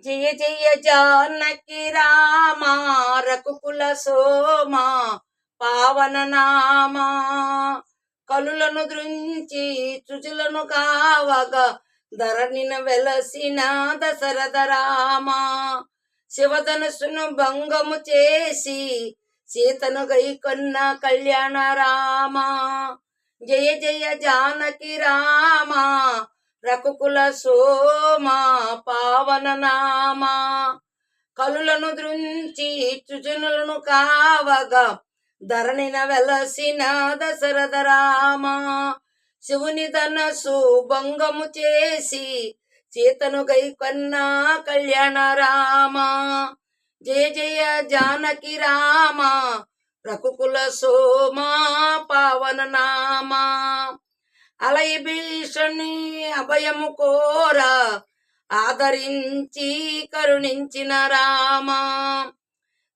జయ జయ జానకి రామ రఘుకుల సోమ పావన నామ కలులను దృంచి చుచులను కావగా ధరణిన వెలసిన దశరథ రామ శివధనుసును భంగము చేసి సీతను గైకొన్న కళ్యాణ రామ జయ జయ జానకి రామ రఘుకుల సోమ పావన నామ కలులను దృంచి చుచునులను కావగా ధరణిన వెలసిన దశరథ రామ శివుని ధనసు భంగము చేసి సీతను గైకొన్న కళ్యాణ రామ జయ జయ జానకి రామ రఘుకుల సోమ పావన నామ అలయ భీషణి అభయము కోర ఆదరించి కరుణించిన రామ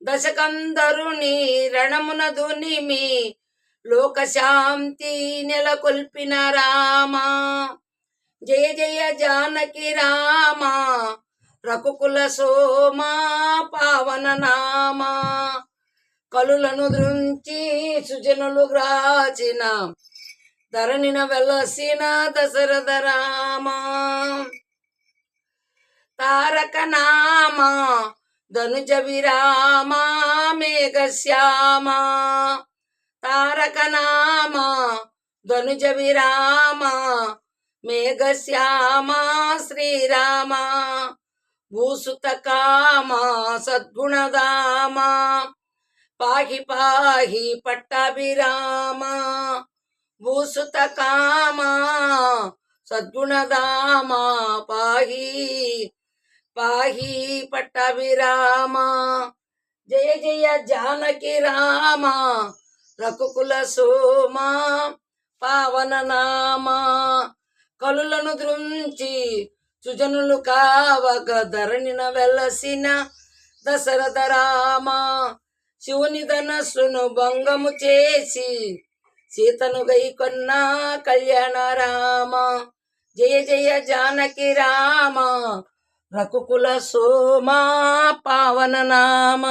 దశకందరుని రణమున దునిమి లోకశాంతి నెలకొల్పిన రామ జయ జయ జానకి రామ రఘుకుల సోమ పావన నామ కలులను దృంచి సుజనులు గ్రాచిన ధరణిన వెలసిన దశరథ రామ తారక నామ ధనుజ విరామ మేఘశ్యామ తారక నామ ధనుజ విరామ మేఘశ్యామ శ్రీరామ భూసుత కామ సద్గుణదామ పాహి పాహి పట్టాభిరామ భూసుత కామ సద్గుణదామ పాహి పాహి పట్టాభిరామ జయ జయ జానకి రామ రఘుకుల సోమ పావన నామ కలులను దృంచి సుజనులు కావగ ధరణిన వెలసిన దశరథ రామ శివుని ధనస్సును భంగము చేసి సీతను గైకొన్న కళ్యాణ రామ జయ జయ జానకి రామ రఘుకుల సోమ పావన నామ